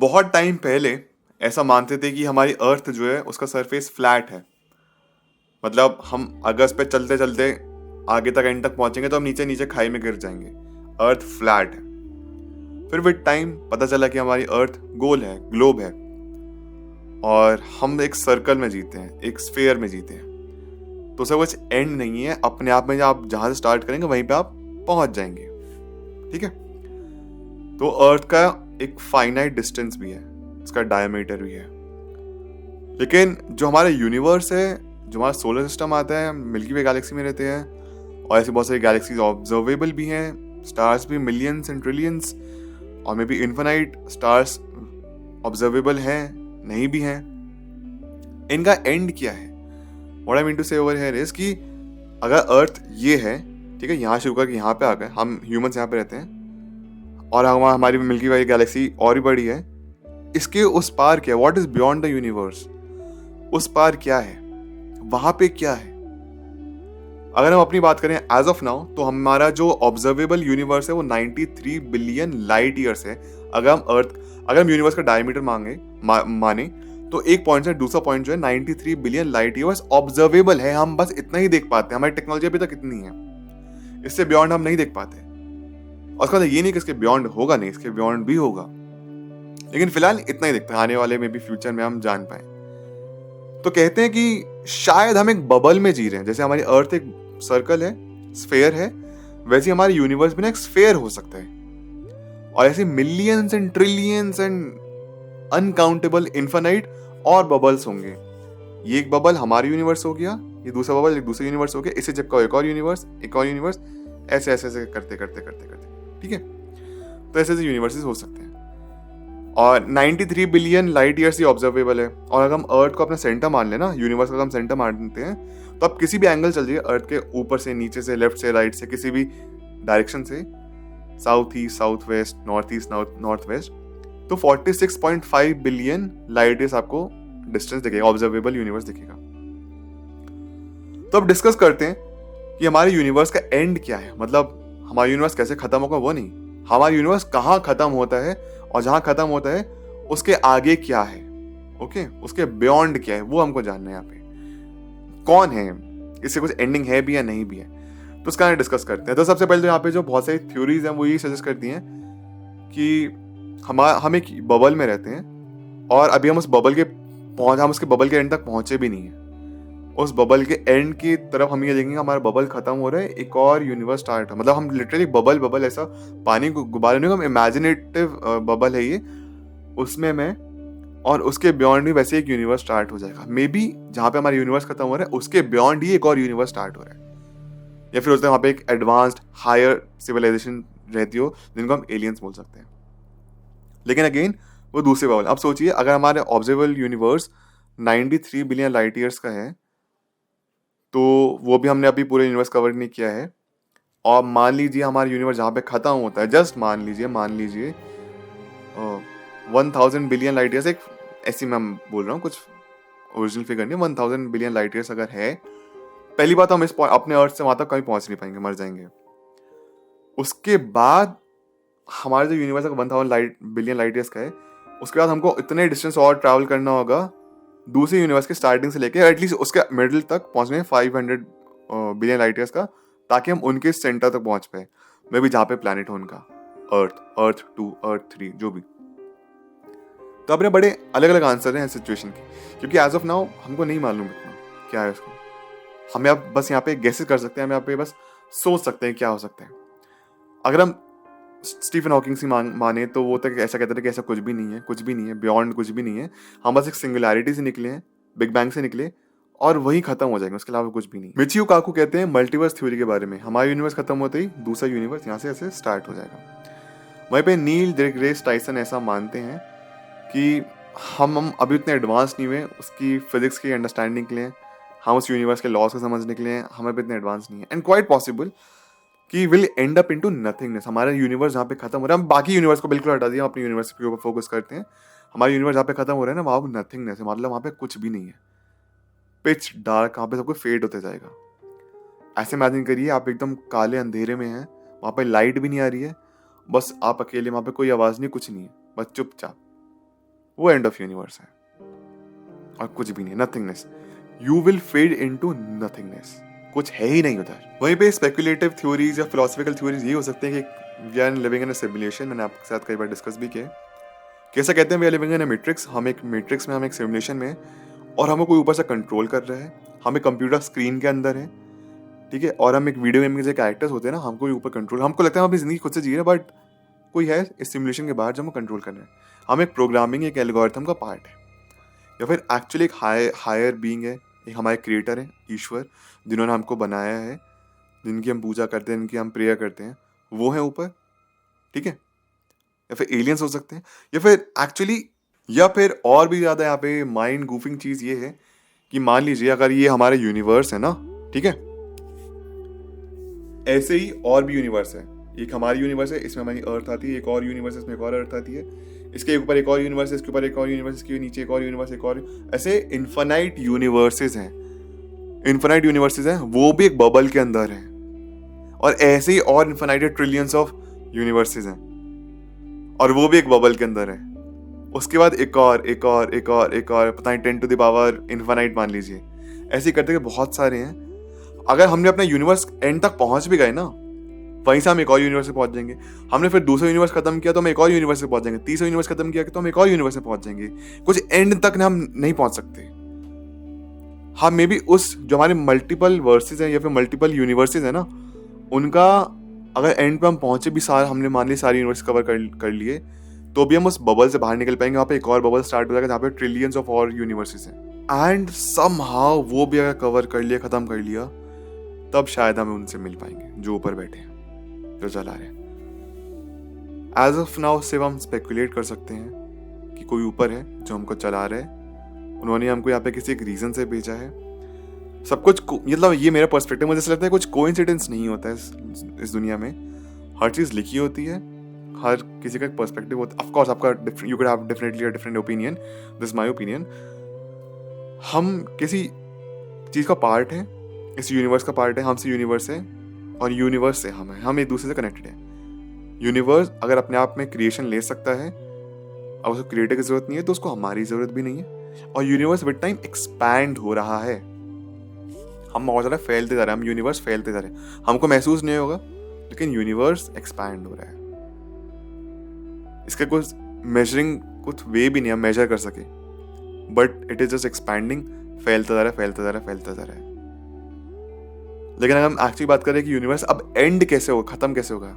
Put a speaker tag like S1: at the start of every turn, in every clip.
S1: बहुत टाइम पहले ऐसा मानते थे कि हमारी अर्थ जो है उसका सरफेस फ्लैट है। मतलब हम अगर इस पे चलते चलते आगे तक एंड तक पहुंचेंगे तो हम नीचे नीचे खाई में गिर जाएंगे। अर्थ फ्लैट है। फिर विद टाइम पता चला कि हमारी अर्थ गोल है, ग्लोब है, और हम एक सर्कल में जीते हैं, एक स्फेयर में जीते हैं। तो उसका कुछ एंड नहीं है, अपने आप में आप जहां से स्टार्ट करेंगे वहीं पे आप पहुंच जाएंगे। ठीक है। तो अर्थ का एक फाइनाइट डिस्टेंस भी है, इसका डायमीटर भी है। लेकिन जो हमारा यूनिवर्स है, जो हमारा सोलर सिस्टम आता है, मिल्की वे गैलेक्सी में रहते हैं, और ऐसी बहुत सारी गैलेक्सीज ऑब्जर्वेबल भी हैं, स्टार्स भी मिलियंस एंड ट्रिलियंस, और may be infinite stars observable हैं, नहीं भी हैं। इनका एंड क्या है? व्हाट आई मीन टू से ओवर हियर इज कि अगर अर्थ ये है, ठीक है, यहाँ शुरू करके यहाँ पे आ गए, हम ह्यूमंस यहाँ पे रहते हैं, और हमारी मिल्की वे गैलेक्सी और भी बड़ी है, इसके उस पार क्या है? What is beyond the universe? उस पार क्या है? वहां पे क्या है? अगर हम अपनी बात करें एज ऑफ नाउ, तो हमारा जो ऑब्जर्वेबल यूनिवर्स है वो 93 बिलियन लाइट ईयर्स है। अगर हम यूनिवर्स का डायमीटर माने तो एक पॉइंट से दूसरा पॉइंट जो है 93 बिलियन लाइट ईयर्स ऑब्जर्वेबल है। हम बस इतना ही देख पाते हैं, हमारी टेक्नोलॉजी अभी तक इतनी है, इससे बियॉन्ड हम नहीं देख पाते। और उसका मतलब ये नहीं कि इसके बियॉन्ड होगा नहीं, इसके बियॉन्ड भी होगा, लेकिन फिलहाल इतना ही देखते हैं, आने वाले में भी फ्यूचर में हम जान पाए। तो कहते हैं कि शायद हम एक बबल में जी रहे हैं। जैसे हमारी अर्थ एक सर्कल है, स्फेयर है, वैसे हमारे यूनिवर्स भी ना एक स्फेयर हो सकता है, और ऐसे millions and trillions and uncountable infinite और बबल्स होंगे। ये एक बबल हमारा यूनिवर्स हो गया, ये दूसरा बबल एक दूसरा यूनिवर्स हो गया, इससे चिपका एक और यूनिवर्स, एक और यूनिवर्स, ऐसे ऐसे ऐसे करते करते करते करते, ठीक है। तो ऐसे ऐसे यूनिवर्सेस हो सकते हैं, और 93 billion light years he observable है। और अगर हम अर्थ को अपना सेंटर मान लेना, यूनिवर्स का हम सेंटर मानते हैं, तो आप किसी भी एंगल चल जाइए, अर्थ के ऊपर से, नीचे से, लेफ्ट से, राइट से, किसी भी डायरेक्शन से, south east, south west, north east, north west, तो 46.5 बिलियन लाइट ईयर्स आपको डिस्टेंस दिखेगा, ऑब्जर्वेबल यूनिवर्स दिखेगा। तो अब डिस्कस करते हैं कि हमारे यूनिवर्स का एंड क्या है। मतलब हमारा यूनिवर्स कैसे खत्म होगा वो नहीं, हमारा यूनिवर्स कहाँ खत्म होता है, और जहां खत्म होता है उसके आगे क्या है, ओके, उसके बियॉन्ड क्या है, वो हमको जानना है। यहाँ पे कौन है, इससे कुछ एंडिंग है भी या नहीं भी है, तो उसका डिस्कस करते हैं। तो सबसे पहले तो यहाँ पे जो बहुत सारी थ्योरीज हैं वो ये सजेस्ट करती हैं कि हम एक बबल में रहते हैं, और अभी हम उसके बबल के एंड तक पहुंचे भी नहीं है। उस बबल के एंड की तरफ हम ये देखेंगे हमारा बबल खत्म हो रहा है, एक और यूनिवर्स स्टार्ट है। मतलब हम लिटरली बबल ऐसा पानी गुब्बारे नहीं, हम इमेजिनेटिव बबल है ये, उसमें मैं, और उसके बियॉन्ड भी वैसे एक यूनिवर्स स्टार्ट हो जाएगा। मे बी जहाँ पे हमारा यूनिवर्स खत्म हो रहा है उसके बियॉन्ड ही एक और यूनिवर्स स्टार्ट हो रहा है, या फिर उसमें वहाँ पे एक एडवांस्ड हायर सिविलाइजेशन रहती हो जिनको हम एलियंस बोल सकते हैं। लेकिन अगेन वो दूसरे बबल। अब सोचिए अगर हमारे observable universe 93 billion light years का है, तो वो भी हमने अभी पूरे यूनिवर्स कवर नहीं किया है, और मान लीजिए हमारा यूनिवर्स जहाँ पे खत्म होता है, जस्ट मान लीजिए 1000 बिलियन लाइट ईयर्स, एक ऐसी मैं बोल रहा हूँ, कुछ ओरिजिनल फिगर नहीं, 1000 बिलियन लाइट ईयर्स अगर है, पहली बात हम अपने अर्थ से वहां तक कभी पहुंच नहीं पाएंगे, मर जाएंगे। उसके बाद हमारा जो यूनिवर्स है 1000 बिलियन लाइट ईयर्स का है, उसके बाद हमको इतने डिस्टेंस और ट्रैवल करना होगा दूसरे यूनिवर्स के स्टार्टिंग से लेके एटलीस्ट उसके मिडिल तक पहुंचने 500 बिलियन लाइट ईयर्स का, ताकि हम उनके सेंटर तक पहुंच पाए, मे भी जहाँ पे प्लैनेट हो उनका, अर्थ 2, अर्थ 3, जो भी। तो अपने बड़े अलग अलग आंसर हैं सिचुएशन के, क्योंकि एज ऑफ नाउ हमको नहीं मालूम इतना क्या है उसको। हमें अब बस यहाँ पे गेसेस कर सकते हैं, हम यहाँ पे बस सोच सकते हैं क्या हो सकता है। अगर हम स्टीफन हॉकिंग से माने तो वो तक ऐसा कहते थे कि ऐसा कुछ भी नहीं है, कुछ भी नहीं है, बियॉन्ड कुछ भी नहीं है, हम बस एक सिंगुलैरिटी से निकले हैं, बिग बैंग से निकले, और वही खत्म हो जाएंगे, उसके अलावा कुछ भी नहीं। मिचियो काकू कहते हैं मल्टीवर्स थ्योरी के बारे में, हमारा यूनिवर्स खत्म होते ही दूसरा यूनिवर्स यहाँ से ऐसे स्टार्ट हो जाएगा। वहीं पे नील डिग्रेस टाइसन ऐसा मानते हैं कि हम अभी उतने एडवांस नहीं हुए उसकी फिजिक्स की अंडरस्टैंडिंग के लिए, हम उस यूनिवर्स के लॉस को समझने के लिए हम अभी इतने एडवांस नहीं है, एंड क्वाइट पॉसिबल कि will and up into nothingness. हमारा यूनिवर्स जहाँ पे खत्म हो रहा है, हम बाकी यूनिवर्स को बिल्कुल हटा दिया, हम अपने यूनिवर्स के ऊपर फोकस करते हैं। हमारा यूनिवर्स जहाँ पे खत्म हो रहा है ना, वहाँ नथिंगनेस है, मतलब वहाँ पे कुछ भी नहीं है, पिच डार्क, वहाँ पे सब कुछ फेड होते जाएगा। ऐसे इमेजिन करिए आप एकदम काले अंधेरे में हैं, वहाँ पे लाइट भी नहीं आ रही है, बस आप अकेले, वहाँ पे कोई आवाज़ नहीं, कुछ नहीं है, बस चुपचाप। वो एंड ऑफ यूनिवर्स है और कुछ भी नहीं, nothingness. You will fade into nothingness, कुछ है ही नहीं उधर। वहीं पे स्पेकुलेटिव थ्योरीज या फिलोसफिकल थ्योरीज ये हो सकते हैं कि we are living in a simulation. मैंने आपके साथ कई बार डिस्कस भी किया। कैसा कहते हैं we are living in a matrix, हम एक मैट्रिक्स में, हम एक सिमुलेशन में, और हमें कोई ऊपर से कंट्रोल कर रहा है। हम एक कंप्यूटर स्क्रीन के अंदर है, ठीक है, और हम एक वीडियो गेम के जो कैरेक्टर्स होते हैं ना, हमको ऊपर कंट्रोल, हमको लगता है हम अपनी जिंदगी खुद से जी रहे हैं, बट कोई है इस सिमुलेशन के बाहर जो हमको कंट्रोल कर रहे हैं। हम एक प्रोग्रामिंग, एक एल्गोरिथम का पार्ट है, या फिर एक्चुअली एक हायर बीइंग है, एक हमारे क्रिएटर है, ईश्वर, जिन्होंने हमको बनाया है, जिनकी हम पूजा करते हैं, जिनकी हम प्रेयर करते हैं, वो है ऊपर, ठीक है। या फिर एलियंस हो सकते हैं, या फिर एक्चुअली, या फिर और भी ज़्यादा यहाँ पे माइंड गूफिंग चीज़ ये है कि मान लीजिए अगर ये हमारा यूनिवर्स है ना, ठीक है, ऐसे ही और भी यूनिवर्स है। एक हमारी यूनिवर्स है, इसमें हमारी अर्थ आती है, एक और यूनिवर्स है, इसमें एक और अर्थ आती है, इसके ऊपर एक और यूनिवर्स है, इसके ऊपर एक और यूनिवर्स, इसके नीचे एक और यूनिवर्स, एक और, ऐसे इन्फिनाइट यूनिवर्सेस हैं, इन्फिनाइट यूनिवर्सेस हैं, वो भी एक बबल के अंदर है। और ऐसे ही और इन्फिनाइट ट्रिलियंस ऑफ यूनिवर्सेस हैं, और वो भी एक बबल के अंदर है। उसके बाद एक और, एक और, एक और, एक और, पता नहीं 10 टू द पावर इन्फिनाइट मान लीजिए। ऐसे ही करते हुए बहुत सारे हैं। अगर हमने अपना यूनिवर्स एंड तक पहुंच भी गए ना, वहीं से हम एक और यूनिवर्स पे पहुंच जाएंगे। हमने फिर दूसरा यूनिवर्स खत्म किया तो हम एक और यूनिवर्स पे पहुंच जाएंगे, तीसरा यूनिवर्स खत्म किया तो हम एक और यूनिवर्स पे पहुंच जाएंगे। कुछ एंड तक हम नहीं पहुंच सकते। हम मे बी उस जो हमारे मल्टीपल वर्सेस हैं या फिर मल्टीपल यूनिवर्सेस है ना, उनका अगर एंड पे हम पहुंचे भी, सारे हमने मान ली सारे यूनिवर्स कवर कर लिए, तो भी हम उस बबल से बाहर निकल पाएंगे। वहाँ पे एक और बबल स्टार्ट हो जाएगा जहाँ पे ट्रिलियंस ऑफ और यूनिवर्सेस हैं, एंड समहाउ वो भी अगर कवर कर लिया, खत्म कर लिया, तब शायद हम उनसे मिल पाएंगे जो ऊपर बैठे हैं, जो चला रहे हैं। एज ऑफ नाउ सिर्फ हम स्पेकुलेट कर सकते हैं कि कोई ऊपर है जो हमको चला रहा है। उन्होंने हमको यहाँ पे किसी एक रीजन से भेजा है। सब कुछ मतलब ये मेरा पर्सपेक्टिव, मुझे ऐसा लगता है कुछ कोइंसिडेंस नहीं होता है इस दुनिया में। हर चीज़ लिखी होती है, हर किसी का एक पर्सपेक्टिव होता है। ऑफ कोर्स आपका you can have definitely a different opinion, this my opinion. हम किसी चीज़ का पार्ट है, इस यूनिवर्स का पार्ट है, हमसे यूनिवर्स है और यूनिवर्स से हम एक दूसरे से कनेक्टेड है। यूनिवर्स अगर अपने आप में क्रिएशन ले सकता है, अब उसको क्रिएटर की जरूरत नहीं है, तो उसको हमारी जरूरत भी नहीं है। और यूनिवर्स विद टाइम एक्सपैंड हो रहा है। हम बहुत ज़्यादा फैलते जा रहे हैं, हम यूनिवर्स फैलते जा रहे हैं, हमको महसूस नहीं होगा, लेकिन यूनिवर्स एक्सपैंड हो रहा है। इसका कुछ मेजरिंग कुछ वे भी नहीं हम मेजर कर सके, but it is just expanding, फैलता जा रहा है, फैलता जा रहा है, फैलता जा रहा है। लेकिन अगर हम एक्चुअली बात करें कि यूनिवर्स अब एंड कैसे होगा, खत्म कैसे होगा,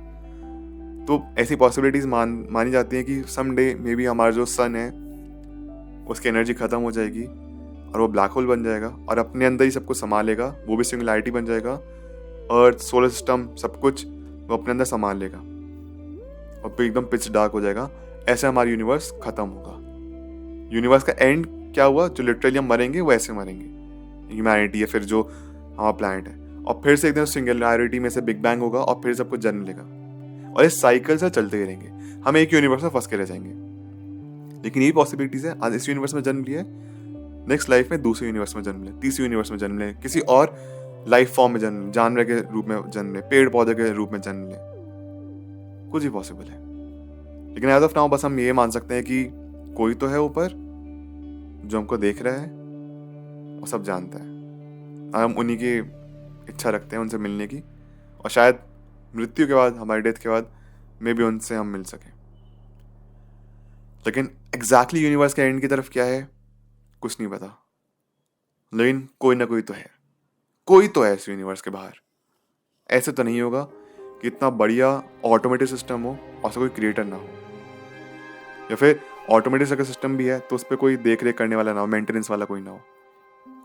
S1: तो ऐसी पॉसिबिलिटीज मानी जाती हैं कि सम डे मे बी हमारा जो सन है उसकी एनर्जी खत्म हो जाएगी और वो ब्लैक होल बन जाएगा और अपने अंदर ही सब कुछ संभाल लेगा, वो भी सिंगुलैरिटी बन जाएगा। अर्थ, सोलर सिस्टम, सब कुछ वो अपने अंदर संभाल लेगा और फिर एकदम पिच डार्क हो जाएगा। ऐसे हमारा यूनिवर्स खत्म होगा। यूनिवर्स का एंड क्या हुआ, जो लिटरली हम मरेंगे वो ऐसे मरेंगे, ह्यूमैनिटी या फिर जो हमारा प्लैनेट है, और फिर से एकदम सिंगुलैरिटी में से बिग बैंग होगा और फिर सब कुछ जन्म लेगा, और इस साइकिल से चलते ही रहेंगे। हम एक यूनिवर्स में फंस के रह जाएंगे। लेकिन यही पॉसिबिलिटीज है, आज इस यूनिवर्स में जन्म लिया, नेक्स्ट लाइफ में दूसरे यूनिवर्स में जन्म ले, तीसरे यूनिवर्स में जन्म ले, किसी और लाइफ फॉर्म में जन्म ले, जानवर के रूप में जन्म ले, पेड़ पौधे के रूप में जन्म ले, कुछ भी पॉसिबल है। लेकिन एज ऑफ नाउ बस हम ये मान सकते हैं कि कोई तो है ऊपर जो हमको देख रहा है और सब जानता है। हम उन्हीं की इच्छा रखते हैं उनसे मिलने की, और शायद मृत्यु के बाद, हमारी डेथ के बाद मे बी उनसे हम मिल सकें। लेकिन एग्जैक्टली यूनिवर्स के एंड की तरफ क्या है कुछ नहीं पता, लेकिन कोई ना कोई तो है, कोई तो है इस यूनिवर्स के बाहर। ऐसे तो नहीं होगा कि इतना बढ़िया ऑटोमेटिक सिस्टम हो और उसका कोई क्रिएटर ना हो, या फिर ऑटोमेटिक अगर सिस्टम भी है तो उस पर कोई देख रेख करने वाला ना हो, मेंटेनेंस वाला कोई ना हो।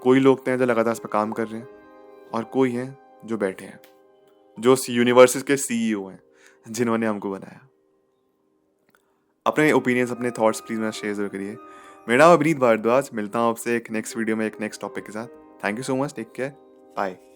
S1: कोई लोग हैं जो लगातार इस पर काम कर रहे हैं, और कोई हैं जो बैठे हैं, जो यूनिवर्सेस के सीईओ हैं, जिन्होंने हमको बनाया। अपने ओपिनियंस, अपने थॉट्स प्लीज मेरे शेयर जरूर करिए। मेरा नाम अभिनीत भारद्वाज, मिलता हूँ आपसे एक नेक्स्ट वीडियो में एक नेक्स्ट टॉपिक के साथ। Thank you so much, take care, bye.